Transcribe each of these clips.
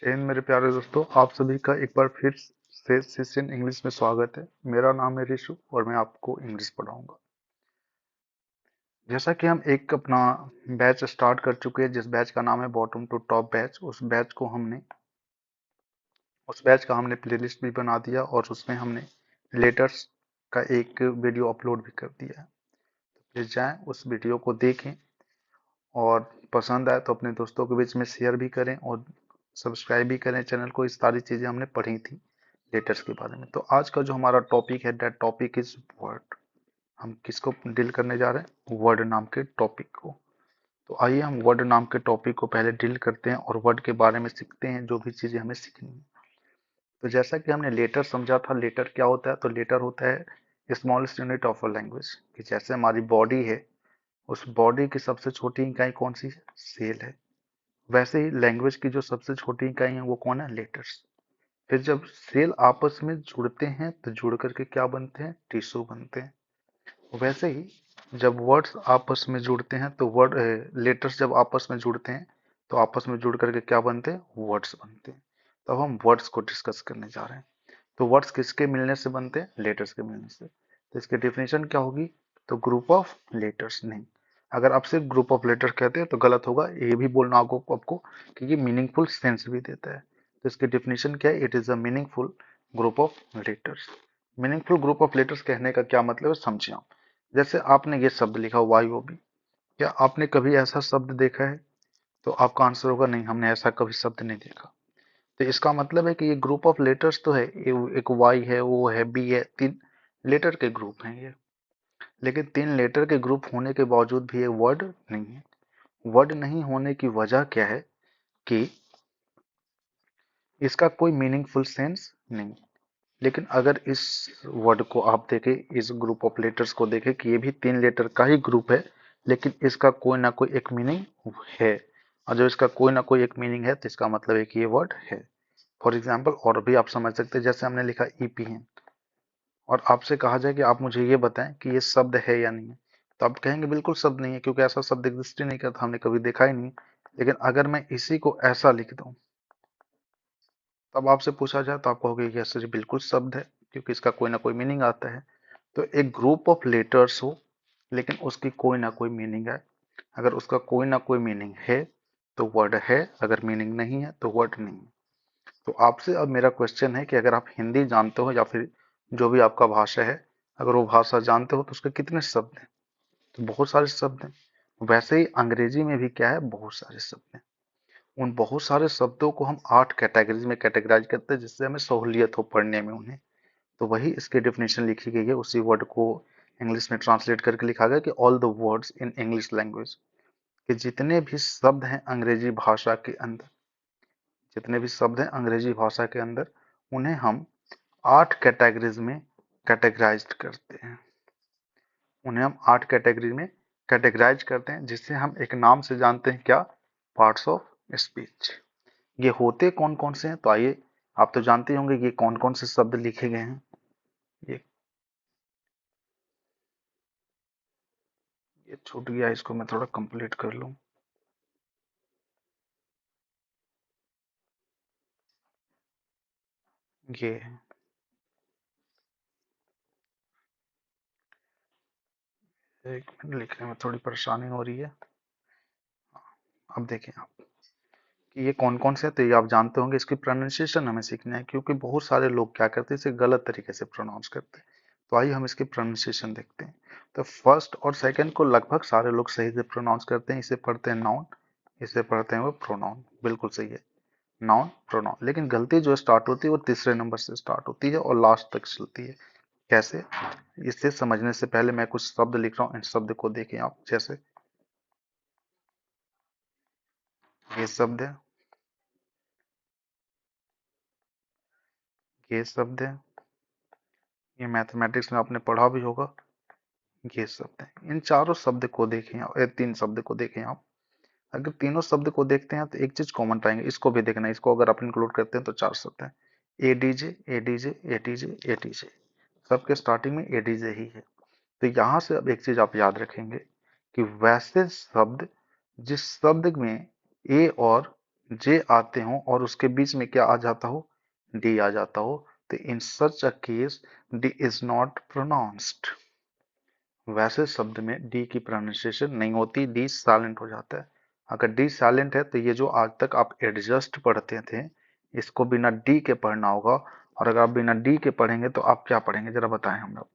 जय हिंद मेरे प्यारे दोस्तों, आप सभी का एक बार फिर से सेशन इंग्लिश में स्वागत है। मेरा नाम है ऋषु और मैं आपको इंग्लिश पढ़ाऊंगा। जैसा कि हम एक अपना बैच स्टार्ट कर चुके हैं, जिस बैच का नाम है बॉटम टू टॉप बैच। उस बैच का हमने प्लेलिस्ट भी बना दिया और उसमें हमने लेटर्स का एक वीडियो अपलोड भी कर दिया है। प्लीज जाएं, उस वीडियो को देखें और पसंद आए तो अपने दोस्तों के बीच में शेयर भी करें और सब्सक्राइब भी करें चैनल को। इस सारी चीजें हमने पढ़ी थी लेटर्स के बारे में। तो आज का जो हमारा टॉपिक है, दैट टॉपिक इज वर्ड। हम किसको डील करने जा रहे हैं? वर्ड नाम के टॉपिक को। तो आइए हम वर्ड नाम के टॉपिक को पहले डील करते हैं और वर्ड के बारे में सीखते हैं, जो भी चीजें हमें सीखनी है। तो जैसा कि हमने लेटर समझा था, लेटर क्या होता है? तो लेटर होता है smallest unit of a language. कि जैसे हमारी बॉडी है, उस बॉडी की सबसे छोटी इकाई कौन सी है? सेल है। वैसे ही लैंग्वेज की जो सबसे छोटी इकाई है वो कौन है? लेटर्स। फिर जब सेल आपस में जुड़ते हैं तो जुड़ करके क्या बनते हैं? टिश्यू बनते हैं। वैसे ही जब वर्ड्स आपस में जुड़ते हैं तो लेटर्स जब आपस में जुड़ते हैं तो आपस में जुड़ करके क्या बनते हैं? वर्ड्स बनते हैं। तो अब हम वर्ड्स को डिस्कस करने जा रहे हैं। तो वर्ड्स किसके मिलने से बनते हैं? लेटर्स के मिलने से। तो इसकी डेफिनेशन क्या होगी? तो ग्रुप ऑफ लेटर्स। नहीं, अगर आप सिर्फ ग्रुप ऑफ लेटर कहते हैं तो गलत होगा। ये भी बोलना आपको कि ये मीनिंगफुल सेंस भी देता है। तो इसकी डेफिनेशन क्या है? It is a meaningful group of letters. Meaningful group of letters कहने का क्या मतलब है, समझिए आप। जैसे आपने ये शब्द लिखा YOB, क्या आपने कभी ऐसा शब्द देखा है? तो आपका आंसर होगा नहीं, हमने ऐसा कभी शब्द नहीं देखा। तो इसका मतलब है कि ये ग्रुप ऑफ लेटर्स तो है, एक वाई है, वो है, बी है, तीन लेटर के ग्रुप हैं ये। लेकिन तीन लेटर के ग्रुप होने के बावजूद भी ये वर्ड नहीं है। वर्ड नहीं होने की वजह क्या है? कि इसका कोई मीनिंगफुल सेंस नहीं। लेकिन अगर इस वर्ड को आप देखें, इस ग्रुप ऑफ लेटर्स को देखें कि ये भी तीन लेटर का ही ग्रुप है, लेकिन इसका कोई ना कोई एक मीनिंग है। और जब इसका कोई ना कोई एक मीनिंग है तो इसका मतलब है कि ये वर्ड है। फॉर एग्जाम्पल और भी आप समझ सकते हैं, जैसे हमने लिखा EPN और आपसे कहा जाए कि आप मुझे ये बताएं कि ये शब्द है या नहीं है, तो आप कहेंगे बिल्कुल शब्द नहीं है, क्योंकि ऐसा शब्द एग्जिस्ट ही नहीं करता, हमने कभी देखा ही नहीं। लेकिन अगर मैं इसी को ऐसा लिख दूं, तब आपसे पूछा जाए तो आप कहोगे यस जी बिल्कुल शब्द है, क्योंकि इसका कोई ना कोई मीनिंग आता है। तो एक ग्रुप ऑफ लेटर्स हो लेकिन उसकी कोई ना कोई मीनिंग है। अगर उसका कोई ना कोई मीनिंग है तो वर्ड है, अगर मीनिंग नहीं है तो वर्ड नहीं है। तो आपसे अब मेरा क्वेश्चन है कि अगर आप हिंदी जानते हो या फिर जो भी आपका भाषा है, अगर वो भाषा जानते हो तो उसके कितने शब्द हैं? तो बहुत सारे शब्द हैं। वैसे ही अंग्रेजी में भी क्या है? बहुत सारे शब्द हैं। उन बहुत सारे शब्दों को हम 8 कैटेगरीज में कैटेगराइज करते हैं, जिससे हमें सहूलियत हो पढ़ने में उन्हें। तो वही इसकी डेफिनेशन लिखी गई है। उसी वर्ड को इंग्लिश में ट्रांसलेट करके लिखा गया कि all the words in English language. कि जितने भी शब्द हैं अंग्रेजी भाषा के अंदर, जितने भी शब्द हैं अंग्रेजी भाषा के अंदर, उन्हें हम 8 कैटेगरीज में कैटेगराइज करते हैं। उन्हें हम 8 कैटेगरी में कैटेगराइज करते हैं, जिससे हम एक नाम से जानते हैं क्या? Parts of speech. ये होते कौन कौन से हैं? तो आइए, आप तो जानते होंगे ये कौन कौन से शब्द लिखे गए हैं। ये ये छूट गया, इसको मैं थोड़ा कंप्लीट कर लूं। ये है, एक मिनट, लिखने में थोड़ी परेशानी हो रही है। अब देखें आप कि ये कौन कौन से हैं, तो ये आप जानते होंगे। इसकी प्रोनाउंसिएशन हमें सीखना है, क्योंकि बहुत सारे लोग क्या करते हैं, इसे गलत तरीके से प्रोनाउंस करते हैं। तो आइए हम इसकी प्रोनाउंसिएशन देखते हैं। तो फर्स्ट और सेकंड को लगभग सारे लोग सही से प्रोनाउंस करते हैं। इसे पढ़ते हैं नाउन, इसे पढ़ते हैं वो प्रोनाउन। बिल्कुल सही है, नाउन प्रोनाउन। लेकिन गलती जो स्टार्ट होती है वो तीसरे नंबर से स्टार्ट होती है और लास्ट तक चलती है। कैसे? इसे समझने से पहले मैं कुछ शब्द लिख रहा हूँ, इन शब्द को देखें आप। जैसे ये शब्द है, ये शब्द है, ये मैथमेटिक्स में आपने पढ़ा भी होगा। ये शब्द है। इन चारों शब्द को देखें आप, तीन शब्द को देखें आप। अगर तीनों शब्द को देखते हैं तो एक चीज कॉमन पाएंगे। इसको भी देखना है, इसको अगर आप इंक्लूड करते हैं तो चार शब्द हैं। ADJ, ADJ, ATJ, ATJ. सबके स्टार्टिंग में एडीजे ही है। तो यहां से अब एक चीज आप याद रखेंगे कि वैसे शब्द जिस शब्द में ए और जे आते हो और उसके बीच में क्या आ जाता हो, डी आ जाता हो, तो in such a case D is not pronounced. वैसे शब्द में डी की प्रोनाउंसिएशन नहीं होती, डी साइलेंट हो जाता है। अगर डी साइलेंट है तो ये जो आज तक आप एडजस्ट पढ़ते थे, इसको बिना डी के पढ़ना होगा। और अगर आप बिना डी के पढ़ेंगे तो आप क्या पढ़ेंगे जरा बताएं हम लोग।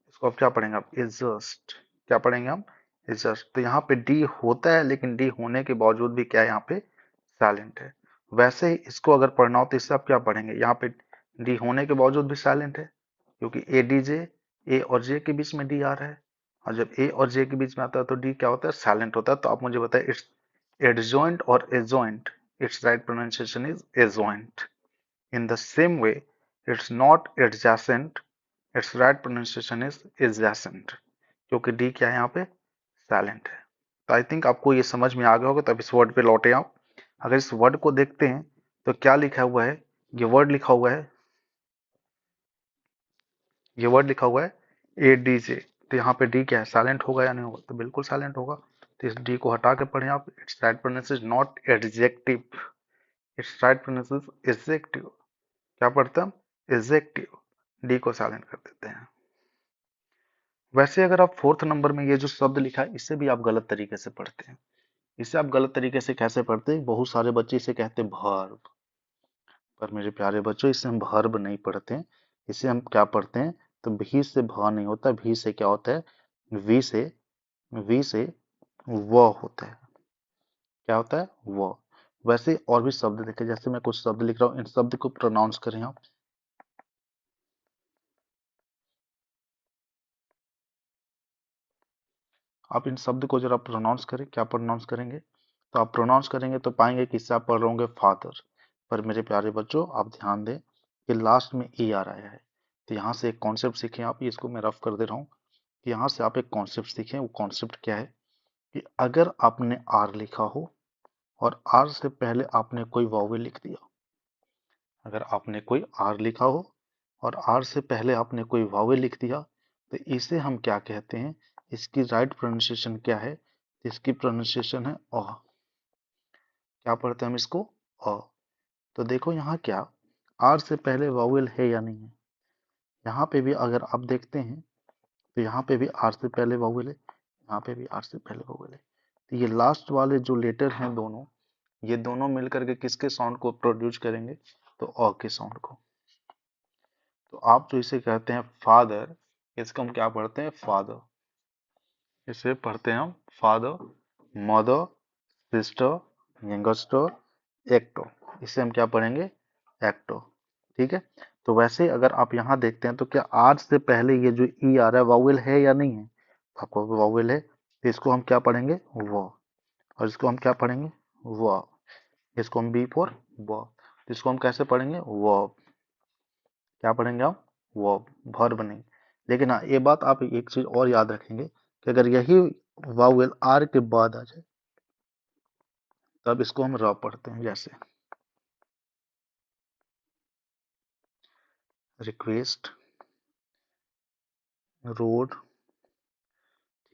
इसको आप क्या पढ़ेंगे, आप एडजस्ट, क्या पढ़ेंगे हम, एडजस्ट। तो यहाँ पे डी होता है, लेकिन डी होने के बावजूद भी क्या है, यहाँ पे साइलेंट है। वैसे ही इसको अगर पढ़ना हो तो इससे आप क्या पढ़ेंगे, यहाँ पे डी होने के बावजूद भी साइलेंट है, क्योंकि ए डी जे, ए और जे के बीच में डी आ रहा है। और जब ए और जे के बीच में आता है तो डी क्या होता है, साइलेंट होता है। तो आप मुझे बताएं, इट्स एडजॉइंट और adjoint. It's right pronunciation is adjoint. In the same way, it's not adjacent, it's right pronunciation is adjacent, क्योंकि डी क्या है, यहाँ पे साइलेंट है। तो आई थिंक आपको ये समझ में आ गया होगा। तो अब इस वर्ड पे लौटे आप। अगर इस वर्ड को देखते हैं तो क्या लिखा हुआ है, ये वर्ड लिखा हुआ है, ये वर्ड लिखा हुआ है ए डी जे। तो यहाँ पे डी क्या है, साइलेंट होगा या नहीं होगा, तो बिल्कुल साइलेंट होगा। तो इस डी को हटा के पढ़ें आप, it's right pronunciation not adjective, it's right pronunciation adjective. क्या पढ़ते हैं हम, एडजेक्टिव। डी को साइलेंट कर देते हैं। वैसे अगर आप फोर्थ नंबर में ये जो शब्द लिखा है, इससे भी आप गलत तरीके से पढ़ते हैं। इसे आप गलत तरीके से कैसे पढ़ते हैं, बहुत सारे बच्चे इसे कहते हैं वर्ब। पर मेरे प्यारे बच्चों, इसे हम वर्ब नहीं पढ़ते हैं। इसे हम क्या पढ़ते हैं, तो भी से भ नहीं होता, भी से क्या होता है, वी से व होता है। क्या होता है, व। वैसे और भी शब्द देखे, जैसे मैं कुछ शब्द लिख रहा हूँ, इन शब्द को प्रोनाउंस करें आप। आप इन शब्द को जरा प्रोनाउंस करें, क्या प्रोनाउंस करेंगे, तो आप प्रोनाउंस करेंगे तो पाएंगे कि इससे आप पढ़ रहे होंगे फादर। पर मेरे प्यारे बच्चों, आप ध्यान दें कि लास्ट में ई आ रहा है। तो यहाँ से एक कॉन्सेप्ट सीखें आप, इसको मैं रफ कर दे रहा हूँ। कि यहाँ से आप एक कॉन्सेप्ट सीखें। वो कॉन्सेप्ट क्या है, कि अगर आपने आर लिखा हो और आर से पहले आपने कोई वावेल लिख दिया, अगर आपने कोई आर लिखा हो और आर से पहले आपने कोई वावेल लिख दिया, तो इसे हम क्या कहते हैं, इसकी राइट प्रोनाउंसिएशन क्या है, इसकी प्रोनाउंसिएशन है अ। क्या पढ़ते हैं हम इसको, अ। तो देखो यहाँ क्या, आर से पहले वावेल है या नहीं है। यहाँ पे भी अगर आप देखते हैं तो यहाँ पे भी आर से पहले वावेल है, यहाँ पे भी आर से पहले वावेल है। तो ये लास्ट वाले जो लेटर हैं दोनों, ये दोनों मिलकर के किसके साउंड को प्रोड्यूस करेंगे, तो अ के साउंड को। तो आप जो इसे कहते हैं फादर, इसको हम क्या पढ़ते हैं, फादर। इसे पढ़ते हैं हम फादर, मदर, सिस्टर, यंगस्टर, एक्टो। इसे हम क्या पढ़ेंगे, एक्टो। ठीक है। तो वैसे अगर आप यहाँ देखते हैं तो क्या आज से पहले ये जो ई आ रहा है, वावेल है या नहीं है, तो आपको वावेल है, तो इसको हम क्या पढ़ेंगे, व। और इसको हम क्या पढ़ेंगे, व। इसको हम बी फॉर व। इसको हम कैसे पढ़ेंगे, व। क्या पढ़ेंगे हम, वर्ब, वर्ब नहीं। लेकिन हाँ, ये बात आप एक चीज और याद रखेंगे कि अगर यही वावेल आर के बाद आ जाए, तब इसको हम र पढ़ते हैं। जैसे रिक्वेस्ट, रोड।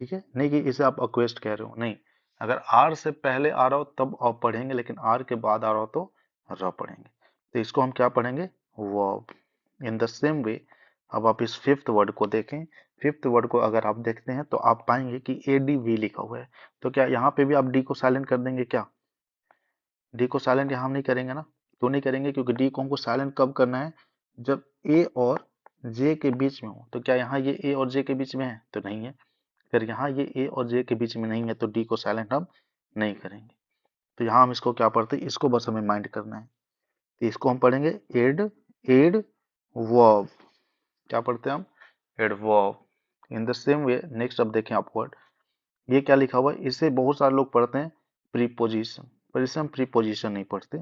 ठीक है, नहीं कि इसे आप अक्वेस्ट कह रहे हो, नहीं। अगर आर से पहले आ रहा हो तब आप पढ़ेंगे, लेकिन आर के बाद आ रहा हो तो र पढ़ेंगे। तो इसको हम क्या पढ़ेंगे, वर्ब। इन द सेम वे, अब आप इस फिफ्थ वर्ड को देखें। फिफ्थ वर्ड को अगर आप देखते हैं तो आप पाएंगे कि ए डी वी लिखा हुआ है। तो क्या यहाँ पे भी आप डी को साइलेंट कर देंगे क्या, डी को साइलेंट यहाँ हम नहीं करेंगे ना। क्यों नहीं करेंगे, क्योंकि डी को हमको साइलेंट कब करना है, जब ए और जे के बीच में हो। तो क्या यहाँ ये ए और जे के बीच में है, तो नहीं है। अगर यहाँ ये ए और जे के बीच में नहीं है तो डी को साइलेंट हम नहीं करेंगे। तो यहाँ हम इसको क्या पढ़ते हैं, इसको बस हमें माइंड करना है। तो इसको हम पढ़ेंगे एड, एड वर्ब। क्या पढ़ते हैं हम, adverb. In the same way next अब देखें आप वर्ड, ये क्या लिखा हुआ है, इसे बहुत सारे लोग पढ़ते हैं प्रीपोजिशन, पर इसे हम प्रीपोजिशन नहीं पढ़ते।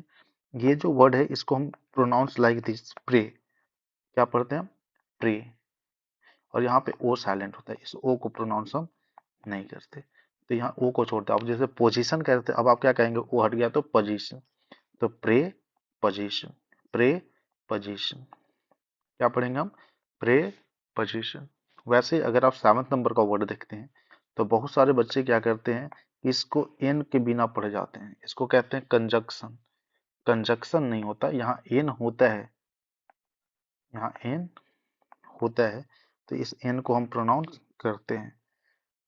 ये जो वर्ड है इसको हम प्रोनाउंस लाइक दिस, प्रे। क्या पढ़ते हैं हम, प्रे। और यहाँ पे ओ साइलेंट होता है, इस ओ को प्रोनाउंस हम नहीं करते। तो यहाँ ओ को छोड़ते हैं। अब जैसे पोजीशन कहते हैं, अब आप क्या कहेंगे, ओ हट गया तो पोजीशन। तो प्रे पोजीशन, प्रे पोजीशन। क्या पढ़ेंगे हम, प्रे पोजीशन। वैसे अगर आप 7 नंबर का वर्ड देखते हैं तो बहुत सारे बच्चे क्या करते हैं, इसको एन के बिना पढ़ जाते हैं। इसको कहते हैं कंजक्शन। कंजक्शन नहीं होता, यहाँ एन होता है, यहाँ एन होता है, तो इस एन को हम प्रोनाउंस करते हैं।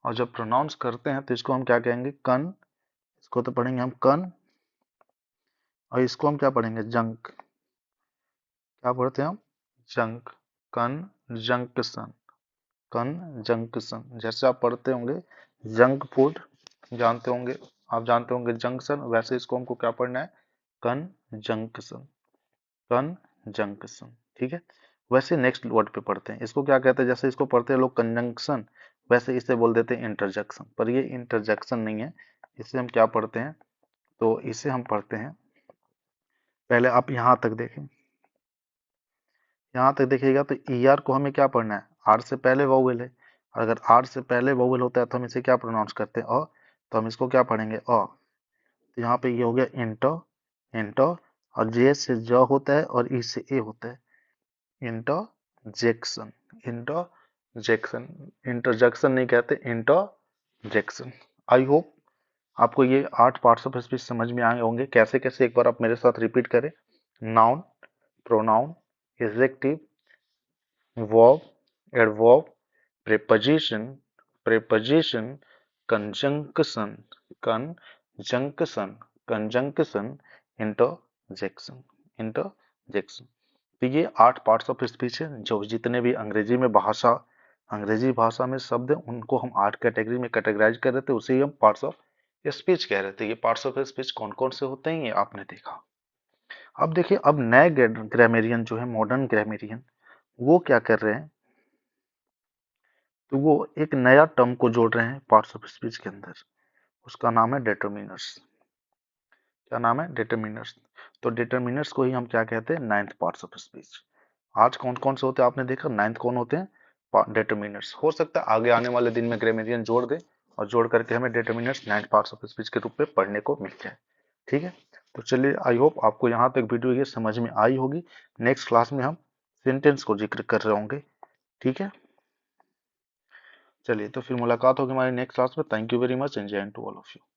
और जब प्रोनाउंस करते हैं तो इसको हम क्या कहेंगे, कन, इसको तो पढ़ेंगे हम कन, और इसको हम क्या पढ़ेंगे, जंक। क्या पढ़ते हैं हम, जंक, कन जंक्शन, कन जंक्शन। जैसे आप पढ़ते होंगे जंक फूड, जानते होंगे, आप जानते होंगे जंक्शन, वैसे इसको हमको क्या पढ़ना है, कन जंक्शन, कन जंक्शन। ठीक है, वैसे नेक्स्ट वर्ड पे पढ़ते हैं, इसको क्या कहते हैं, जैसे इसको पढ़ते हैं लोग कंजंक्शन, वैसे इसे बोल देते हैं इंटरजेक्शन, पर ये इंटरजेक्शन नहीं है। इसे हम क्या पढ़ते हैं, तो इसे हम पढ़ते हैं, पहले आप यहाँ तक देखें, यहाँ तक देखिएगा तो ई आर को हमें क्या पढ़ना है, आर से पहले वाउल है, अगर आर से पहले वाउल होता है तो हम इसे क्या प्रोनाउंस करते हैं, अ, तो हम इसको क्या पढ़ेंगे, अ। तो यहाँ पे ये हो गया इंटर, इंटर, और जे से ज होता है और ई से ए होता है, इंटरजेक्शन, इंटरजेक्शन, इंटरजेक्शन नहीं कहते, इंटरजेक्शन। आई होप आपको ये 8 पार्ट्स ऑफ स्पीच समझ में आए होंगे। कैसे कैसे, एक बार आप मेरे साथ रिपीट करें, noun, pronoun, adjective, verb, adverb, preposition, preposition, conjunction, conjunction, conjunction, interjection, interjection। तो ये 8 पार्ट्स ऑफ स्पीच है, जो जितने भी अंग्रेजी में भाषा, अंग्रेजी भाषा में शब्द है, उनको हम 8 कैटेगरी में कैटेगराइज कर रहे थे, उसे ही हम पार्ट्स ऑफ स्पीच कह रहे थे। ये पार्ट्स ऑफ स्पीच कौन कौन से होते हैं, ये आपने देखा। अब देखिए, अब नए ग्रामेरियन जो है, मॉडर्न ग्रामेरियन, वो क्या कर रहे हैं, तो वो एक नया टर्म को जोड़ रहे हैं पार्ट्स ऑफ स्पीच के अंदर, उसका नाम है डिटरमिनर्स। क्या नाम है, डिटरमिनर्स। तो डिटरमिनर्स को ही हम क्या कहते हैं, नाइन्थ पार्ट्स ऑफ स्पीच। आज कौन कौन से होते हैं आपने देखा, नाइन्थ कौन होते हैं, डिटरमिनर्स। हो सकता है आगे आने वाले दिन में ग्रामेरियन जोड़ दे, और जोड़ करके हमें determiners ninth parts of speech के रूप में पढ़ने को मिल जाए। ठीक है, तो चलिए, आई होप आपको यहाँ तक वीडियो ये समझ में आई होगी। नेक्स्ट क्लास में हम सेंटेंस को जिक्र कर रहे होंगे। ठीक है, चलिए, तो फिर मुलाकात होगी हमारी नेक्स्ट क्लास में। Thank you very much, and Jai Hind to all of you.